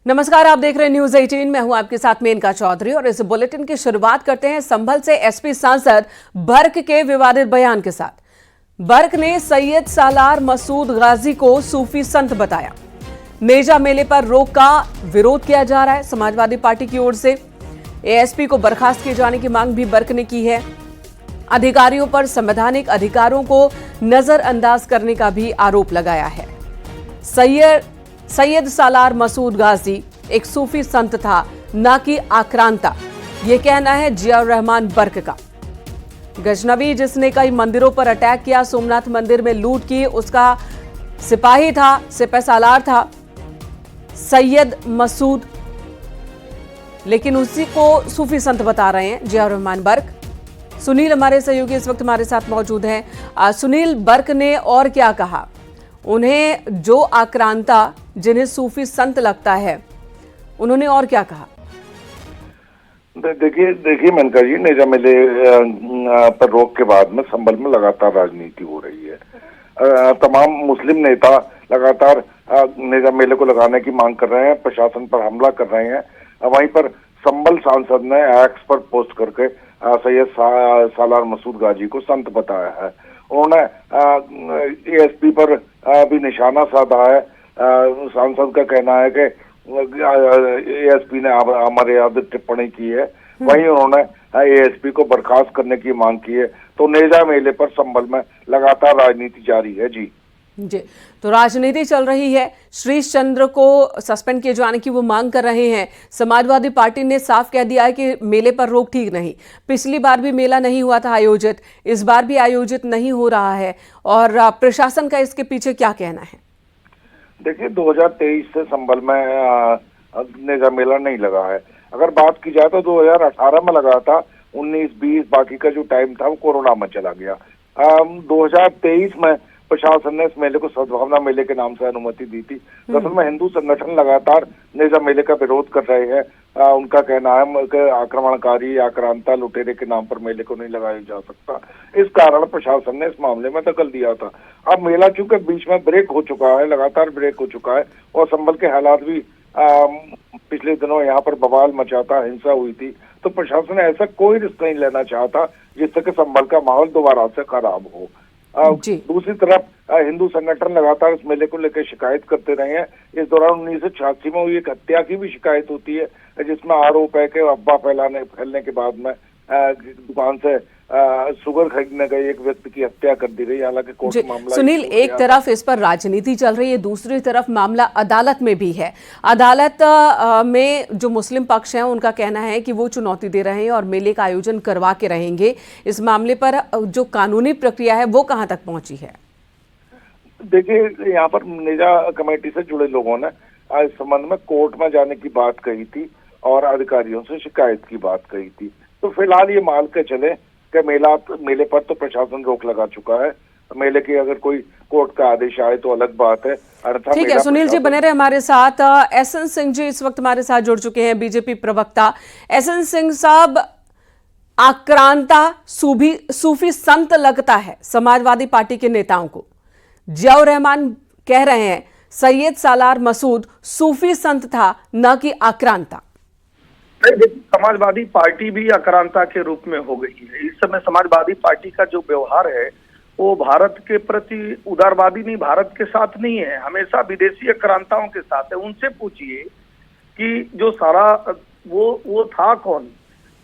नमस्कार, आप देख रहे हैं न्यूज 18। मैं हूं आपके साथ मेनका चौधरी और इस बुलेटिन की शुरुआत करते हैं संभल से एसपी सांसद बर्क के विवादित बयान के साथ। बर्क ने सैयद सालार मसूद गाजी को सूफी संत बताया। नेजा मेले पर रोक का विरोध किया जा रहा है समाजवादी पार्टी की ओर से। एएसपी को बर्खास्त किए जाने की मांग भी बर्क ने की है। अधिकारियों पर संवैधानिक अधिकारों को नजरअंदाज करने का भी आरोप लगाया है। सैयद सालार मसूद गाजी एक सूफी संत था, न कि आक्रांता, यह कहना है जियाउर रहमान बर्क का। गजनवी जिसने कई मंदिरों पर अटैक किया, सोमनाथ मंदिर में लूट की, उसका सिपाही था, सिपह सालार था सैयद मसूद, लेकिन उसी को सूफी संत बता रहे हैं जियाउर रहमान बर्क। सुनील हमारे सहयोगी इस वक्त हमारे साथ मौजूद हैं। सुनील, बर्क ने और क्या कहा? उन्हें जो आक्रांता जिन्हें सूफी संत लगता है, उन्होंने और क्या कहा? देखिए मेनका जी, नेजा मेले पर रोक के बाद में संभल में लगातार राजनीति हो रही है। तमाम मुस्लिम नेता लगातार नेजा मेले को लगाने की मांग कर रहे हैं, प्रशासन पर हमला कर रहे हैं। वहीं पर संभल सांसद ने एक्स पर पोस्ट करके सैयद सालार मसूद गाजी को संत बताया है। उन्होंने एएसपी पर भी निशाना साधा है। सांसद का कहना है कि एएसपी ने अमर्यादित टिप्पणी की है। वहीं उन्होंने एएसपी को बर्खास्त करने की मांग की है। तो नेजा मेले पर संभल में लगातार राजनीति जारी है। जी, तो राजनीति चल रही है। श्रीश चंद्र को सस्पेंड किए जाने की वो मांग कर रहे हैं। समाजवादी पार्टी ने साफ कह दिया है कि मेले पर रोक ठीक नहीं। पिछली बार भी मेला नहीं हुआ था आयोजित, इस बार भी आयोजित नहीं हो रहा है। और प्रशासन का इसके पीछे क्या कहना है? देखिए, 2023 से संभल में नेजा मेला नहीं लगा है। अगर बात की जाए तो 2018 में लगा था, 19-20 बाकी का जो टाइम था वो कोरोना में चला गया। 2023 में प्रशासन ने इस मेले को सद्भावना मेले के नाम से अनुमति दी थी। असल में हिंदू संगठन लगातार नेजा मेले का विरोध कर रहे हैं। उनका कहना है कि आक्रमणकारी, आक्रांता, लुटेरे के नाम पर मेले को नहीं लगाया जा सकता। इस कारण प्रशासन ने इस मामले में दखल दिया था। अब मेला चूंकि बीच में ब्रेक हो चुका है, लगातार ब्रेक हो चुका है, और संभल के हालात भी पिछले दिनों यहाँ पर बवाल मचाता, हिंसा हुई थी, तो प्रशासन ऐसा कोई रिस्क नहीं लेना चाहता जिससे कि संभल का माहौल दोबारा से खराब हो। दूसरी तरफ हिंदू संगठन लगातार इस मेले को लेकर शिकायत करते रहे हैं। इस दौरान 1986 में हुई एक हत्या की भी शिकायत होती है, जिसमें आरोप है कि अफवाह फैलने के बाद में दुकान से शुगर खरीदने गए एक व्यक्ति की हत्या कर दी गई। हालांकि कोर्ट मामला सुनील, एक तरफ इस पर राजनीति चल रही है, दूसरी तरफ मामला अदालत में भी है। अदालत में जो मुस्लिम पक्ष हैं उनका कहना है कि वो चुनौती दे रहे हैं और मेले का आयोजन करवा के रहेंगे। इस मामले पर जो कानूनी प्रक्रिया है वो कहां तक पहुंची है? देखिए, यहाँ पर नेजा कमेटी से जुड़े लोगों ने इस संबंध में कोर्ट में जाने की बात कही थी और अधिकारियों से शिकायत की बात कही थी। तो फिलहाल ये मान के चले कि मेले पर तो प्रशासन रोक लगा चुका है। मेले की अगर कोई कोर्ट का आदेश आए तो अलग बात है। ठीक है, सुनील जी बने रहे हमारे साथ। एसएन सिंह जी इस वक्त हमारे साथ जुड़ चुके हैं, बीजेपी प्रवक्ता। एसएन सिंह साहब, आक्रांता सूफी संत लगता है समाजवादी पार्टी के नेताओं को। जियाउर रहमान कह रहे हैं सैयद सालार मसूद सूफी संत था, न कि आक्रांता। समाजवादी पार्टी भी आक्रांता के रूप में हो गई है। इस समय समाजवादी पार्टी का जो व्यवहार है वो भारत के प्रति उदारवादी नहीं, भारत के साथ नहीं है, हमेशा विदेशी आक्रांताओं के साथ है। उनसे पूछिए कि जो सारा वो था कौन,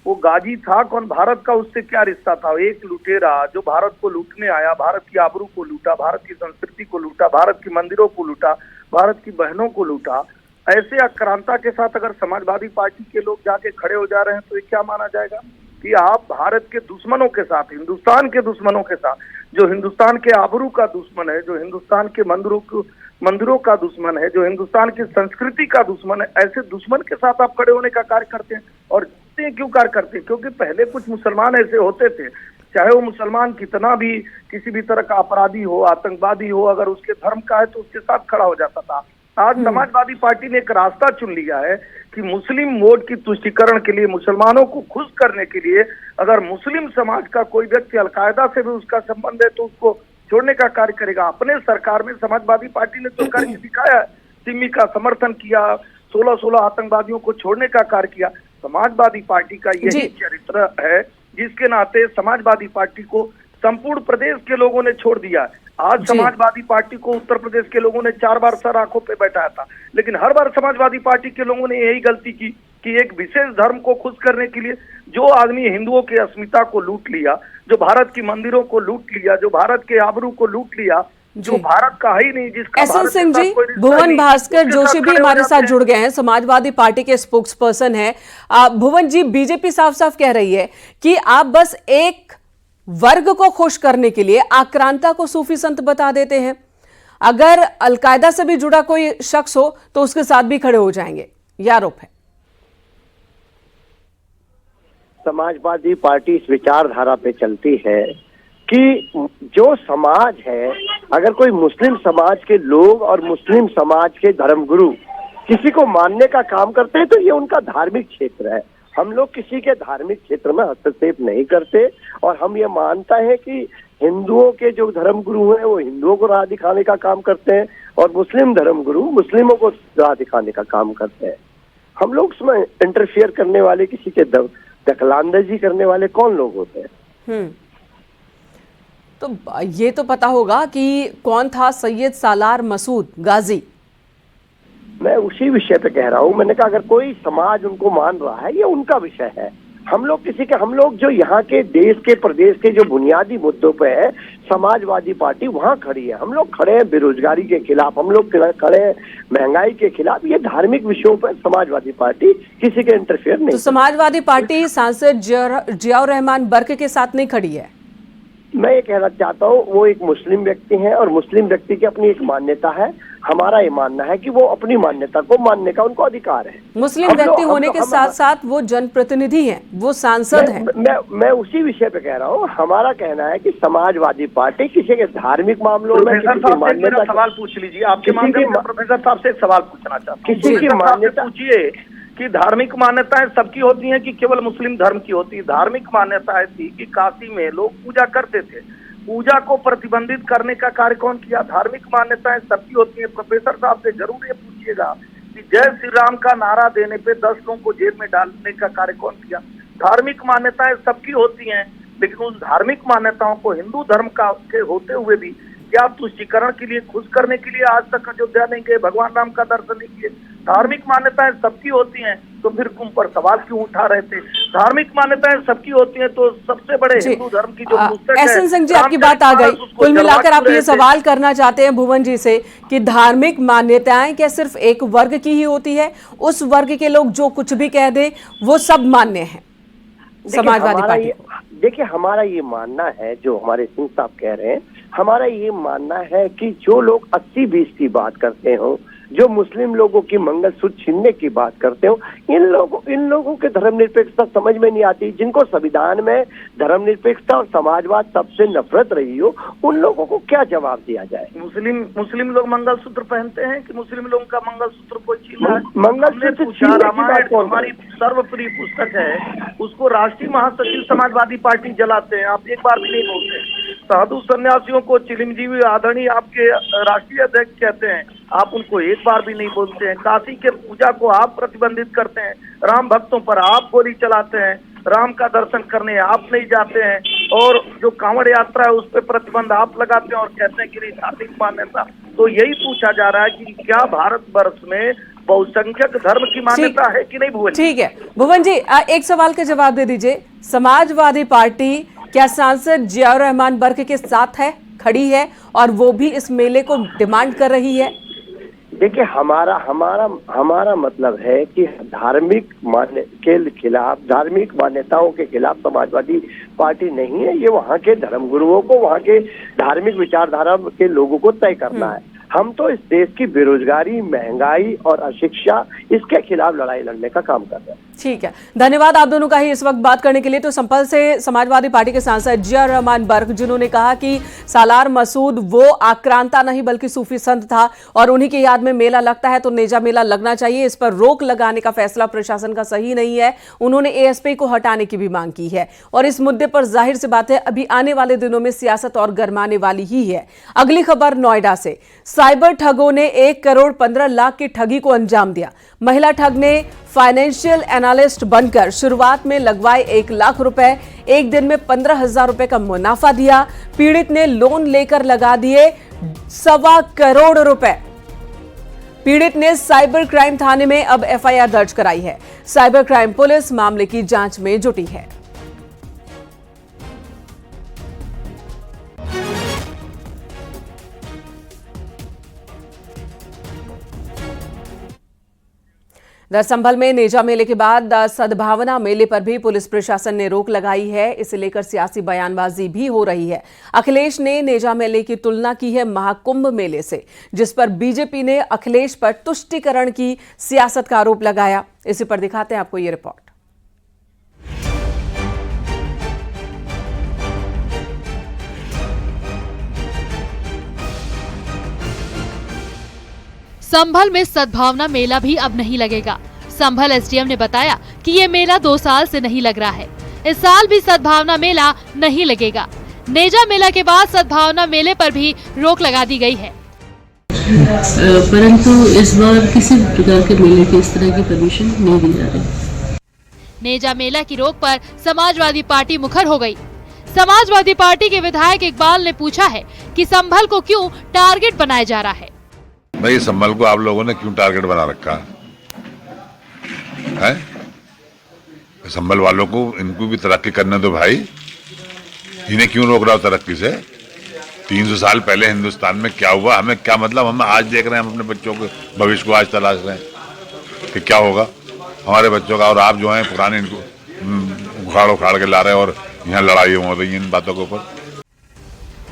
वो गाजी था कौन, भारत का उससे क्या रिश्ता था? एक लुटेरा जो भारत को लूटने आया, भारत की आबरू को लूटा, भारत की संस्कृति को लूटा, भारत की मंदिरों को लूटा, भारत की बहनों को लूटा। ऐसे आक्रांता के साथ अगर समाजवादी पार्टी के लोग जाके खड़े हो जा रहे हैं तो ये क्या माना जाएगा कि आप भारत के दुश्मनों के साथ, हिंदुस्तान के दुश्मनों के साथ, जो हिंदुस्तान के आबरू का दुश्मन है, जो हिंदुस्तान के मंदिरों का दुश्मन है, जो हिंदुस्तान की संस्कृति का दुश्मन है, ऐसे दुश्मन के साथ आप खड़े होने का कार्य करते हैं। और क्यों कार्य करते हैं? क्योंकि पहले कुछ मुसलमान ऐसे होते थे, चाहे वो मुसलमान कितना भी किसी भी तरह का अपराधी हो, आतंकवादी हो, अगर उसके धर्म का है तो उसके साथ खड़ा हो जाता था। आज समाजवादी पार्टी ने एक रास्ता चुन लिया है कि मुस्लिम वोट की तुष्टीकरण के लिए, मुसलमानों को खुश करने के लिए, अगर मुस्लिम समाज का कोई व्यक्ति अलकायदा से भी उसका संबंध है तो उसको छोड़ने का कार्य करेगा। अपने सरकार में समाजवादी पार्टी ने तो कार्य दिखाया है, सिमी का समर्थन किया, 16 आतंकवादियों को छोड़ने का कार्य किया। समाजवादी पार्टी का यही चरित्र है, जिसके नाते समाजवादी पार्टी को संपूर्ण प्रदेश के लोगों ने छोड़ दिया। आज समाजवादी पार्टी को उत्तर प्रदेश के लोगों ने 4 बार सर आंखों पे बैठाया था, लेकिन हर बार समाजवादी पार्टी के लोगों ने यही गलती की कि एक विशेष धर्म को खुश करने के लिए जो आदमी हिंदुओं की अस्मिता को लूट लिया, जो भारत की मंदिरों को लूट लिया, जो भारत के आबरू को लूट लिया, जो भारत का ही नहीं, जिसका एसएन सिंह जी, भुवन भास्कर जोशी भी हमारे साथ जुड़ गए हैं, समाजवादी पार्टी के स्पोक्स पर्सन है। भुवन जी, बीजेपी साफ साफ कह रही है कि आप बस एक वर्ग को खुश करने के लिए आक्रांता को सूफी संत बता देते हैं, अगर अलकायदा से भी जुड़ा कोई शख्स हो तो उसके साथ भी खड़े हो जाएंगे, यह आरोप है। समाजवादी पार्टी इस विचारधारा पे चलती है कि जो समाज है, अगर कोई मुस्लिम समाज के लोग और मुस्लिम समाज के धर्मगुरु किसी को मानने का काम करते हैं तो ये उनका धार्मिक क्षेत्र है। हम लोग किसी के धार्मिक क्षेत्र में हस्तक्षेप नहीं करते और हम ये मानते हैं कि हिंदुओं के जो धर्मगुरु हैं वो हिंदुओं को राह दिखाने का काम करते हैं और मुस्लिम धर्मगुरु मुस्लिमों को राह दिखाने का काम करते हैं। हम लोग उसमें इंटरफियर करने वाले, किसी के दखलंदाजी करने वाले कौन लोग होते हैं? तो ये तो पता होगा कि कौन था सैयद सालार मसूद गाजी। मैं उसी विषय पे कह रहा हूँ। मैंने कहा अगर कोई समाज उनको मान रहा है, ये उनका विषय है। हम लोग जो यहाँ के देश के प्रदेश के जो बुनियादी मुद्दों पे है, समाजवादी पार्टी वहाँ खड़ी है। हम लोग खड़े हैं बेरोजगारी के खिलाफ, हम लोग खड़े हैं महंगाई के खिलाफ। ये धार्मिक विषयों पर समाजवादी पार्टी किसी के इंटरफेयर नहीं। तो समाजवादी पार्टी सांसद जियाउर रहमान बर्क के साथ नहीं खड़ी है? मैं ये कहना चाहता हूँ, वो एक मुस्लिम व्यक्ति हैं और मुस्लिम व्यक्ति की अपनी एक मान्यता है। हमारा ये मानना है कि वो अपनी मान्यता को मानने का उनको अधिकार है। मुस्लिम व्यक्ति होने के साथ साथ वो जनप्रतिनिधि हैं, वो सांसद हैं। मैं उसी विषय पे कह रहा हूँ। हमारा कहना है कि समाजवादी पार्टी किसी के धार्मिक मामलों में सवाल पूछ लीजिए। आपके माध्यम से प्रोफेसर साहब से एक सवाल पूछना चाहता हूँ। किसी की मान्यता पूछिए कि धार्मिक मान्यताएं सबकी होती हैं कि केवल मुस्लिम धर्म की होती है? धार्मिक मान्यताएं थी कि काशी में लोग पूजा करते थे, पूजा को प्रतिबंधित करने का कार्य कौन किया? धार्मिक मान्यताएं सबकी होती हैं। प्रोफेसर साहब से जरूर ये पूछिएगा कि जय श्री राम का नारा देने पे 10 लोगों को जेल में डालने का कार्य कौन किया? धार्मिक मान्यताएं सबकी होती हैं, लेकिन उस धार्मिक मान्यताओं को हिंदू धर्म का के होते हुए भी क्या तुष्टीकरण के लिए, खुश करने के लिए आज तक अयोध्या नहीं गए, भगवान राम का दर्शन नहीं किए? धार्मिक मान्यताएं सबकी होती हैं तो फिर तुम पर सवाल क्यों उठा रहे थे? धार्मिक मान्यताएं सबकी होती हैं तो सबसे बड़े हिंदू धर्म की जो पुस्तक है, एसएन सिंह जी, आपकी बात आ गई। कुल मिलाकर आप ये सवाल करना चाहते हैं भुवन जी से कि धार्मिक मान्यताएं क्या सिर्फ एक वर्ग की ही होती है? उस वर्ग के लोग जो कुछ भी कह दे वो सब मान्य है समाजवादी पार्टी? देखिए, हमारा ये मानना है, जो हमारे सिंह साहब कह रहे हैं, हमारा ये मानना है कि जो लोग 80-20 की बात करते हो, जो मुस्लिम लोगों की मंगलसूत्र छीनने की बात करते हो, इन लोगों के धर्मनिरपेक्षता समझ में नहीं आती। जिनको संविधान में धर्मनिरपेक्षता और समाजवाद सबसे नफरत रही हो, उन लोगों को क्या जवाब दिया जाए? मुस्लिम लोग मंगलसूत्र पहनते हैं कि मुस्लिम लोगों का मंगलसूत्र कोई छीना है? मंगलसूत्र हमारी सर्वप्रिय पुस्तक है, उसको राष्ट्रीय महासचिव समाजवादी पार्टी जलाते हैं, आप एक बार भी नहीं बोलते। साधु सन्यासियों को चिरंजीवी आदरणीय आपके राष्ट्रीय अध्यक्ष कहते हैं, आप उनको एक बार भी नहीं बोलते हैं। काशी के पूजा को आप प्रतिबंधित करते हैं, राम भक्तों पर आप गोली चलाते हैं, राम का दर्शन करने आप नहीं जाते हैं, और जो कांवड़ यात्रा है उस पर प्रतिबंध आप लगाते हैं और कहते हैं कि नहीं धार्मिक मान्यता। तो यही पूछा जा रहा है कि क्या भारत वर्ष में बहुसंख्यक धर्म की मान्यता है कि नहीं? भुवन, ठीक है भुवन जी, एक सवाल का जवाब दे दीजिए। समाजवादी पार्टी क्या सांसद जियाउर रहमान बर्क के साथ है, खड़ी है, और वो भी इस मेले को डिमांड कर रही है? देखिए, हमारा मतलब है कि धार्मिक धार्मिक मान्यताओं के खिलाफ समाजवादी पार्टी नहीं है। ये वहाँ के धर्मगुरुओं को, वहाँ के धार्मिक विचारधारा के लोगों को तय करना है। हम तो इस देश की बेरोजगारी, महंगाई और अशिक्षा, इसके खिलाफ लड़ाई लड़ने का काम कर रहे हैं। ठीक है, धन्यवाद आप दोनों का ही इस वक्त बात करने के लिए। तो संपल से समाजवादी पार्टी के सांसद जियाउर रहमान बर्क, जिन्होंने कहा कि सालार मसूद वो आक्रांता नहीं बल्कि सूफी संत था और उन्हीं की याद में मेला लगता है तो नेजा मेला लगना चाहिए, इस पर रोक लगाने का फैसला प्रशासन का सही नहीं है। उन्होंने एएसपी को हटाने की भी मांग की है और इस मुद्दे पर जाहिर सी बात है अभी आने वाले दिनों में सियासत और गरमाने वाली ही है। अगली खबर नोएडा से। साइबर ठगों ने 1 करोड़ 15 लाख की ठगी को अंजाम दिया। महिला ठग ने फाइनेंशियल एनालिस्ट बनकर शुरुआत में लगवाए 1 लाख रुपए, एक दिन में 15,000 रुपए का मुनाफा दिया। पीड़ित ने लोन लेकर लगा दिए 1.25 करोड़ रुपए। पीड़ित ने साइबर क्राइम थाने में अब एफआईआर दर्ज कराई है। साइबर क्राइम पुलिस मामले की जांच में जुटी है। संभल में नेजा मेले के बाद सद्भावना मेले पर भी पुलिस प्रशासन ने रोक लगाई है। इसे लेकर सियासी बयानबाजी भी हो रही है। अखिलेश ने नेजा मेले की तुलना की है महाकुंभ मेले से, जिस पर बीजेपी ने अखिलेश पर तुष्टीकरण की सियासत का आरोप लगाया। इसी पर दिखाते हैं आपको ये रिपोर्ट। संभल में सद्भावना मेला भी अब नहीं लगेगा। संभल एसडीएम ने बताया कि ये मेला 2 साल से नहीं लग रहा है। इस साल भी सद्भावना मेला नहीं लगेगा। नेजा मेला के बाद सद्भावना मेले पर भी रोक लगा दी गई है। परंतु इस बार किसी प्रकार के मेले की इस तरह की परमिशन नहीं दी जा रही। नेजा मेला की रोक पर समाजवादी पार्टी मुखर हो गई। समाजवादी पार्टी के विधायक इकबाल ने पूछा है कि संभल को क्यों टारगेट बनाया जा रहा है। भाई संभल को आप लोगों ने क्यों टारगेट बना रखा है? संभल वालों को इनको भी तरक्की करने दो भाई। इन्हें क्यों रोक रहा हो तरक्की से? 300 साल पहले हिंदुस्तान में क्या हुआ, हमें क्या मतलब? हम आज देख रहे हैं, हम अपने बच्चों के भविष्य को आज तलाश रहे हैं कि क्या होगा हमारे बच्चों का। और आप जो हैं पुराने इनको उखाड़ उखाड़ के ला रहे हैं और यहाँ लड़ाई हो रही है इन बातों के ऊपर।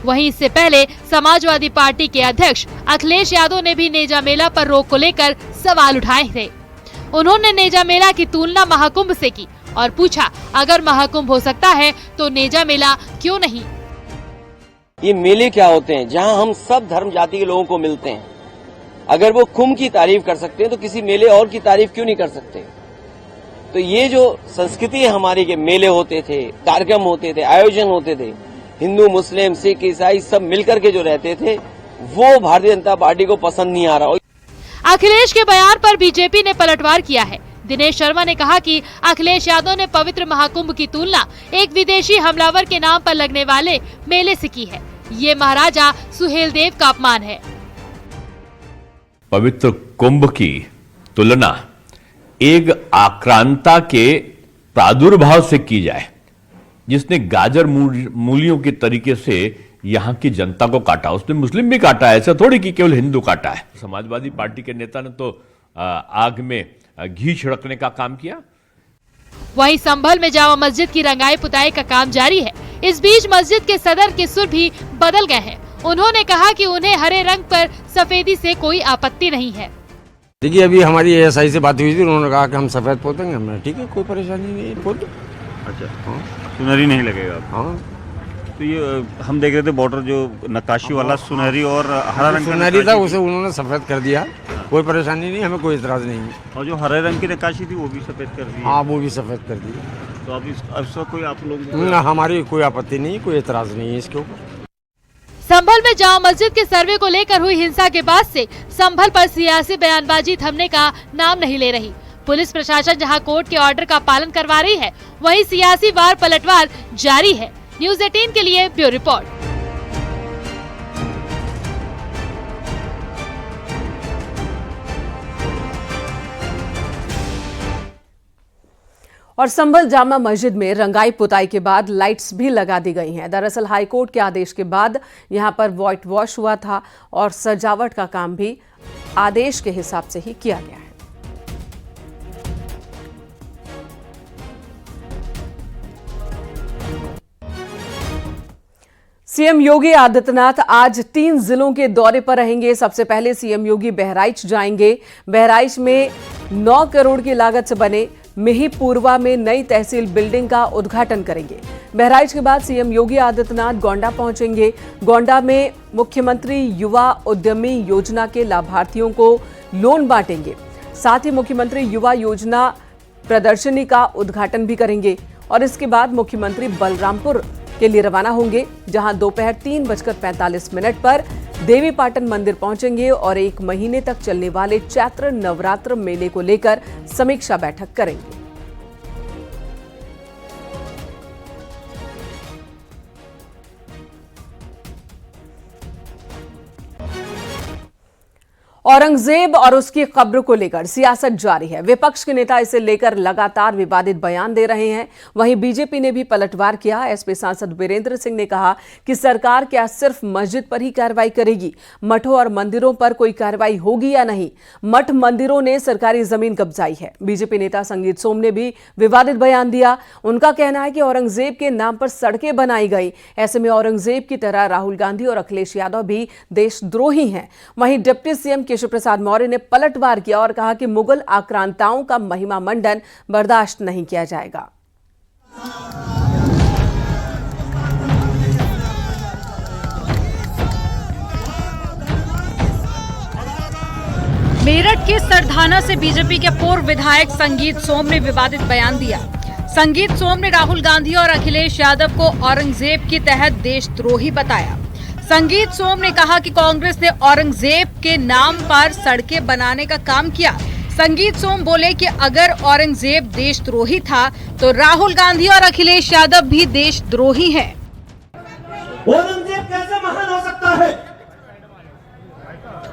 वहीं इससे पहले समाजवादी पार्टी के अध्यक्ष अखिलेश यादव ने भी नेजा मेला पर रोक को लेकर सवाल उठाए थे। उन्होंने नेजा मेला की तुलना महाकुंभ से की और पूछा, अगर महाकुंभ हो सकता है तो नेजा मेला क्यों नहीं? ये मेले क्या होते हैं जहां हम सब धर्म जाति के लोगों को मिलते हैं। अगर वो कुंभ की तारीफ कर सकते हैं तो किसी मेले और की तारीफ क्यों नहीं कर सकते? तो ये जो संस्कृति है हमारी के मेले होते थे, कार्यक्रम होते थे, आयोजन होते थे, हिंदू मुस्लिम सिख ईसाई सब मिलकर के जो रहते थे, वो भारतीय जनता पार्टी को पसंद नहीं आ रहा। अखिलेश के बयान पर बीजेपी ने पलटवार किया है। दिनेश शर्मा ने कहा कि अखिलेश यादव ने पवित्र महाकुंभ की तुलना एक विदेशी हमलावर के नाम पर लगने वाले मेले से की है। ये महाराजा सुहेलदेव का अपमान है। पवित्र कुंभ की तुलना एक आक्रांता के प्रादुर्भाव से की जाए, जिसने गाजर मूलियों के तरीके से यहां की जनता को काटा। उसने मुस्लिम भी काटा है, ऐसा थोड़ी कि केवल हिंदू काटा है। समाजवादी पार्टी के नेता ने तो आग में घी छिड़कने का काम किया। वहीं संभल में जामा मस्जिद की रंगाई पुताई का काम जारी है। इस बीच मस्जिद के सदर के सुर भी बदल गए हैं। उन्होंने कहा कि उन्हें हरे रंग पर सफेदी से कोई आपत्ति नहीं है। देखिए, अभी हमारी एएसआई से बात हुई थी, उन्होंने कहा कि हम सफेद पोतेंगे। हमने ठीक है, कोई परेशानी नहीं, पोत दो। अच्छा, हाँ, सुनहरी नहीं लगेगा? हाँ। तो ये हम देख रहे थे बॉर्डर जो नक्काशी वाला सुनहरी और हरा रंग सुनहरी था, उसे उन्होंने सफेद कर दिया। कोई परेशानी नहीं, हमें कोई इतराज नहीं है। और जो हरे रंग की नक्काशी थी वो भी सफेद कर दी? हाँ, वो भी सफेद कर दी। तो अब इसका कोई आप लोग? हमारी कोई आपत्ति नहीं, कोई इतराज नहीं है इसके ऊपर। संभल में जामा मस्जिद के सर्वे को लेकर हुई हिंसा के बाद से संभल पर सियासी बयानबाजी थमने का नाम नहीं ले रही। पुलिस प्रशासन जहां कोर्ट के ऑर्डर का पालन करवा रही है, वहीं सियासी वार पलटवार जारी है। न्यूज़ 18 के लिए ब्यूरो रिपोर्ट। और संभल जामा मस्जिद में रंगाई पुताई के बाद लाइट्स भी लगा दी गई हैं। दरअसल हाईकोर्ट के आदेश के बाद यहां पर व्हाइट वॉश हुआ था और सजावट का काम भी आदेश के हिसाब से ही किया गया है। सीएम योगी आदित्यनाथ आज 3 जिलों के दौरे पर रहेंगे। सबसे पहले सीएम योगी बहराइच जाएंगे। बहराइच में 9 करोड़ की लागत से बने मिहीपुरवा में नई तहसील बिल्डिंग का उद्घाटन करेंगे। बहराइच के बाद सीएम योगी आदित्यनाथ गोंडा पहुंचेंगे। गोंडा में मुख्यमंत्री युवा उद्यमी योजना के लाभार्थियों को लोन बांटेंगे। साथ ही मुख्यमंत्री युवा योजना प्रदर्शनी का उद्घाटन भी करेंगे और इसके बाद मुख्यमंत्री बलरामपुर के लिए रवाना होंगे, जहां दोपहर 3:45 पर देवी पाटन मंदिर पहुंचेंगे और 1 महीने तक चलने वाले चैत्र नवरात्र मेले को लेकर समीक्षा बैठक करेंगे। औरंगजेब और उसकी कब्र को लेकर सियासत जारी है। विपक्ष के नेता इसे लेकर लगातार विवादित बयान दे रहे हैं। वहीं बीजेपी ने भी पलटवार किया। एसपी सांसद वीरेंद्र सिंह ने कहा कि सरकार क्या सिर्फ मस्जिद पर ही कार्रवाई करेगी, मठों और मंदिरों पर कोई कार्रवाई होगी या नहीं। मठ मंदिरों ने सरकारी जमीन कब्जाई है। बीजेपी नेता संगीत सोम ने भी विवादित बयान दिया। उनका कहना है कि औरंगजेब के नाम पर सड़कें बनाई गई, ऐसे में औरंगजेब की तरह राहुल गांधी और अखिलेश यादव भी देशद्रोही हैं। वहीं डिप्टी सीएम केशव प्रसाद मौर्य ने पलटवार किया और कहा कि मुगल आक्रांताओं का महिमा मंडन बर्दाश्त नहीं किया जाएगा। मेरठ के सरधाना से बीजेपी के पूर्व विधायक संगीत सोम ने विवादित बयान दिया। संगीत सोम ने राहुल गांधी और अखिलेश यादव को औरंगजेब के तहत देशद्रोही बताया। संगीत सोम ने कहा कि कांग्रेस ने औरंगजेब के नाम पर सड़कें बनाने का काम किया। संगीत सोम बोले कि अगर औरंगजेब देशद्रोही था तो राहुल गांधी और अखिलेश यादव भी देशद्रोही हैं। औरंगजेब कैसे महान हो सकता है,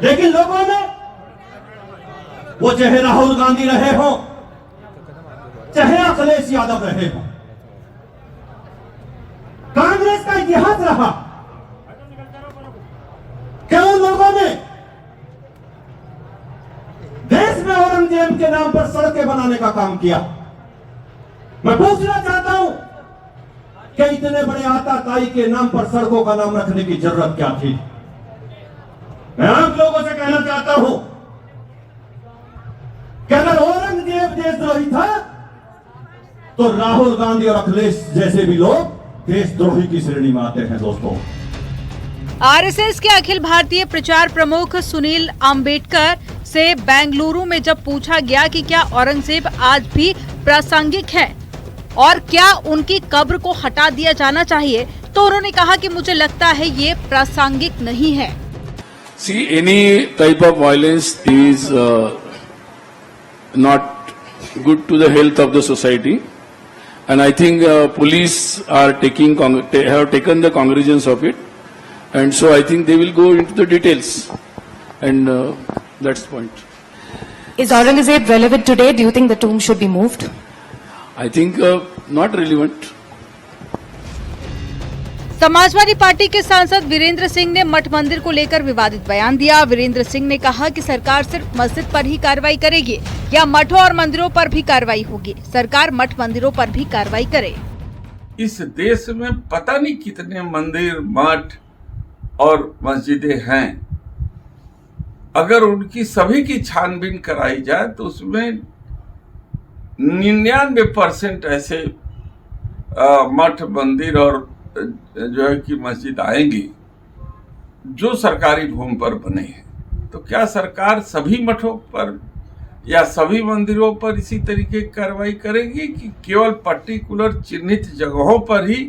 लेकिन लोगों ने, वो चाहे राहुल गांधी रहे हो चाहे अखिलेश यादव रहे हो, कांग्रेस का इतिहास रहा क्या उन लोगों ने देश में औरंगजेब के नाम पर सड़कें बनाने का काम किया। मैं पूछना चाहता हूं कि इतने बड़े आताताई के नाम पर सड़कों का नाम रखने की जरूरत क्या थी। मैं आप लोगों से कहना चाहता हूं कि अगर औरंगजेब देशद्रोही था तो राहुल गांधी और अखिलेश जैसे भी लोग देशद्रोही की श्रेणी में आते हैं। दोस्तों, आरएसएस के अखिल भारतीय प्रचार प्रमुख सुनील अंबेडकर से बेंगलुरु में जब पूछा गया कि क्या औरंगजेब आज भी प्रासंगिक है और क्या उनकी कब्र को हटा दिया जाना चाहिए, तो उन्होंने कहा कि मुझे लगता है ये प्रासंगिक नहीं है। See, any type of violence is not good to the health of the society, and I think police are have taken the cognizance of it. And so I think they will go into the details, and that's the point. Is Aurangzeb relevant today? Do you think the tomb should be moved? I think not relevant. Samajwadi party के सांसद वीरेंद्र सिंह ने मठ मंदिर को लेकर विवादित बयान दिया। वीरेंद्र सिंह ने कहा कि सरकार सिर्फ मस्जिद पर ही कार्रवाई करेगी या मठों और मंदिरों पर भी कार्रवाई होगी। सरकार मठ मंदिरों पर भी कार्रवाई करे। इस देश में पता नहीं कितने मंदिर, मठ और मस्जिदें हैं। अगर उनकी सभी की छानबीन कराई जाए तो उसमें 99% ऐसे मठ, मंदिर और जो है कि मस्जिद आएंगी जो सरकारी भूमि पर बने हैं। तो क्या सरकार सभी मठों पर या सभी मंदिरों पर इसी तरीके की कार्रवाई करेगी कि केवल पर्टिकुलर चिन्हित जगहों पर ही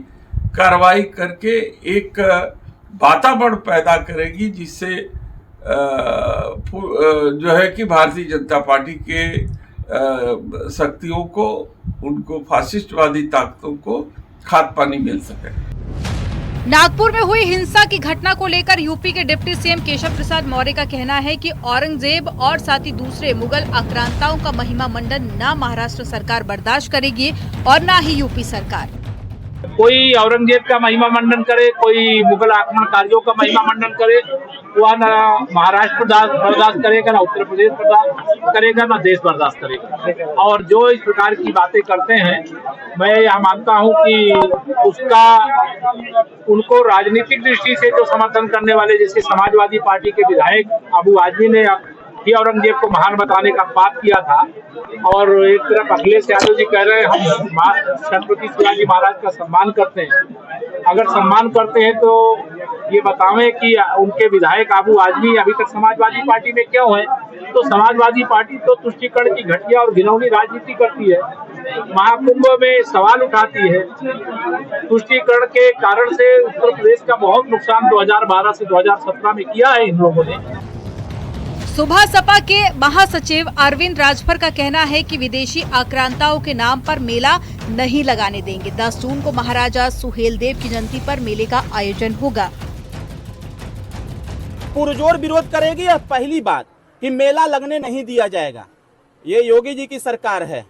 कार्रवाई करके एक वातावरण पैदा करेगी जिससे जो है कि भारतीय जनता पार्टी के शक्तियों को, उनको फासिस्टवादी ताकतों को खाद पानी मिल सके। नागपुर में हुई हिंसा की घटना को लेकर यूपी के डिप्टी सीएम केशव प्रसाद मौर्य का कहना है कि औरंगजेब और साथ ही दूसरे मुगल आक्रांताओं का महिमा मंडन न महाराष्ट्र सरकार बर्दाश्त करेगी और न ही यूपी सरकार। कोई औरंगजेब का महिमा मंडन करे, कोई मुगल आक्रमणकारियों का महिमा मंडन करे, वह न महाराष्ट्र बर्दाश्त करेगा, न उत्तर प्रदेश बर्दाश्त करेगा, न देश बर्दाश्त करेगा। और जो इस प्रकार की बातें करते हैं, मैं यह मानता हूं कि उसका उनको राजनीतिक दृष्टि से जो समर्थन करने वाले, जैसे समाजवादी पार्टी के विधायक अबू आजमी ने ही औरंगजेब को महान बताने का बात किया था, और एक तरफ अखिलेश यादव जी कह रहे हैं हम छत्रपति शिवाजी महाराज का सम्मान करते हैं। अगर सम्मान करते हैं तो ये बतावें कि उनके विधायक अबू आजमी अभी तक समाजवादी पार्टी में क्यों है। तो समाजवादी पार्टी तो तुष्टीकरण की घटिया और घिनौनी राजनीति करती है। महाकुंभ में सवाल उठाती है। तुष्टीकरण के कारण से उत्तर प्रदेश का बहुत नुकसान 2012 से 2017 में किया है इन लोगों ने। सुबह सपा के महासचिव अरविंद राजभर का कहना है कि विदेशी आक्रांताओं के नाम पर मेला नहीं लगाने देंगे। 10 जून को महाराजा सुहेलदेव की जयंती पर मेले का आयोजन होगा। पुरजोर विरोध करेगी। यह पहली बात कि मेला लगने नहीं दिया जाएगा। ये योगी जी की सरकार है।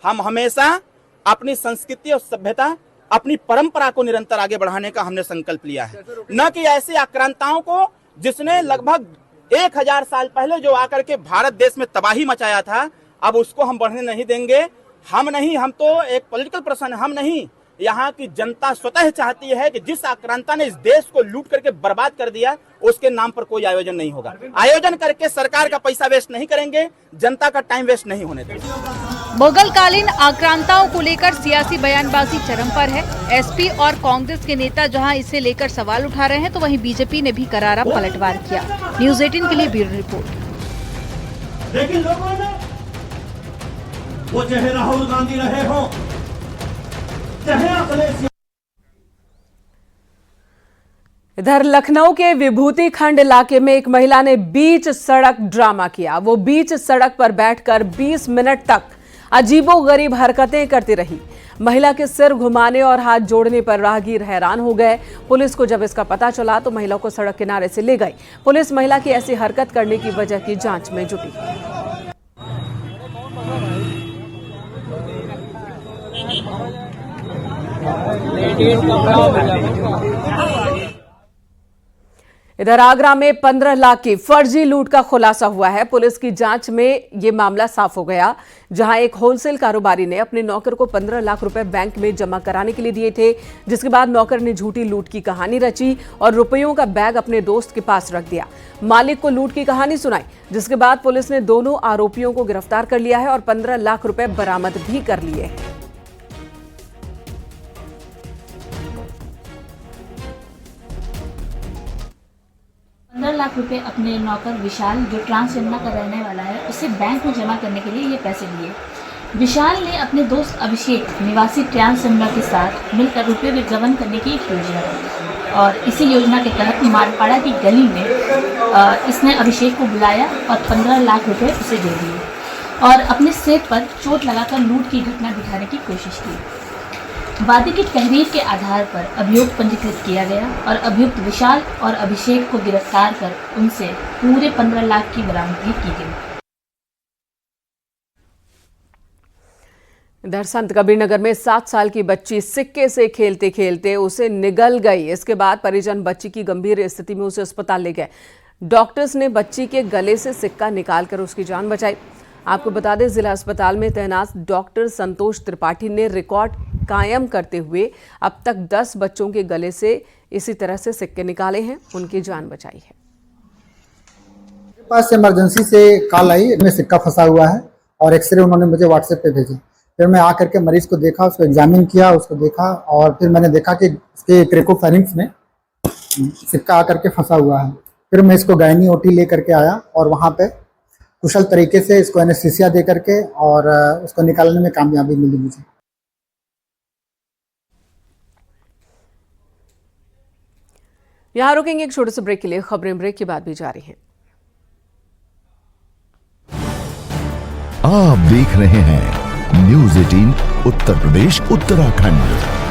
हम हमेशा अपनी संस्कृति और सभ्यता, अपनी परंपरा को निरंतर आगे बढ़ाने का हमने संकल्प लिया है, न कि ऐसे आक्रांताओं को जिसने लगभग 1000 साल पहले जो आकर के भारत देश में तबाही मचाया था, अब उसको हम बढ़ने नहीं देंगे। हम नहीं, हम तो एक पॉलिटिकल पर्सन, हम नहीं, यहाँ की जनता स्वतः चाहती है कि जिस आक्रांता ने इस देश को लूट करके बर्बाद कर दिया, उसके नाम पर कोई आयोजन नहीं होगा। आयोजन करके सरकार का पैसा वेस्ट नहीं करेंगे, जनता का टाइम वेस्ट नहीं होने देंगे। मुगल कालीन आक्रांताओं को लेकर सियासी बयानबाजी चरम पर है। एसपी और कांग्रेस के नेता जहां इसे लेकर सवाल उठा रहे हैं, तो वहीं बीजेपी ने भी करारा पलटवार किया। न्यूज़ 18 के लिए ब्यूरो रिपोर्ट। लेकिन लोगों ने वो चाहे राहुल गांधी रहे हो, चाहे अखिलेश। इधर लखनऊ के विभूति खंड इलाके में एक महिला ने बीच सड़क ड्रामा किया। वो बीच सड़क पर बैठकर 20 मिनट तक अजीबोगरीब हरकतें करती रही। महिला के सिर घुमाने और हाथ जोड़ने पर राहगीर हैरान हो गए। पुलिस को जब इसका पता चला तो महिला को सड़क किनारे से ले गई। पुलिस महिला की ऐसी हरकत करने की वजह की जांच में जुटी। इधर आगरा में 15 लाख की फर्जी लूट का खुलासा हुआ है। पुलिस की जांच में ये मामला साफ हो गया, जहां एक होलसेल कारोबारी ने अपने नौकर को 15 लाख रुपए बैंक में जमा कराने के लिए दिए थे, जिसके बाद नौकर ने झूठी लूट की कहानी रची और रुपयों का बैग अपने दोस्त के पास रख दिया। मालिक को लूट की कहानी सुनाई, जिसके बाद पुलिस ने दोनों आरोपियों को गिरफ्तार कर लिया है और 15 लाख रुपए बरामद भी कर लिए हैं। 15 लाख रुपए अपने नौकर विशाल, जो ट्रांसजमना का रहने वाला है, उसे बैंक में जमा करने के लिए ये पैसे लिए। विशाल ने अपने दोस्त अभिषेक, निवासी ट्रांसजमना के साथ मिलकर रुपये विगबन करने की एक योजना बनाई और इसी योजना के तहत मारपाड़ा की गली में इसने अभिषेक को बुलाया और 15 लाख रुपए उसे दे दिए और अपने सिर पर चोट लगाकर लूट की घटना दिखाने की कोशिश की। वादी की तहरीर के आधार पर अभियोग पंजीकृत किया गया और अभियुक्त विशाल और अभिषेक को गिरफ्तार कर उनसे पूरे 15 लाख की बरामदगी की गई। इधर संत कबीरनगर में 7 साल की बच्ची सिक्के से खेलते खेलते उसे निगल गई। इसके बाद परिजन बच्ची की गंभीर स्थिति में उसे अस्पताल ले गए। डॉक्टर्स ने बच्ची के गले से सिक्का निकालकर उसकी जान बचाई। आपको बता दें, जिला अस्पताल में तैनात डॉक्टर संतोष त्रिपाठी ने रिकॉर्ड कायम करते हुए अब तक 10 बच्चों के गले से इसी तरह से सिक्के निकाले हैं, उनकी जान बचाई है। मेरे पास इमरजेंसी से कॉल आई, इसमें सिक्का फंसा हुआ है और एक्सरे उन्होंने मुझे व्हाट्सएप पे भेजी। फिर मैं आकर के मरीज को देखा, उसको एग्जामिन किया, उसको देखा और फिर मैंने देखा कि इसके क्रेकोफेरिंक्स में सिक्का आकर के फंसा हुआ है। फिर मैं इसको गायनी ओटी ले करके आया और वहाँ पे कुशल तरीके से इसको एनेस्थीसिया दे करके और उसको निकालने में कामयाबी मिली मुझे। यहाँ रुकेंगे एक छोटे से ब्रेक के लिए। खबरें ब्रेक के बाद भी जारी हैं। आप देख रहे हैं न्यूज़ 18 उत्तर प्रदेश उत्तराखंड।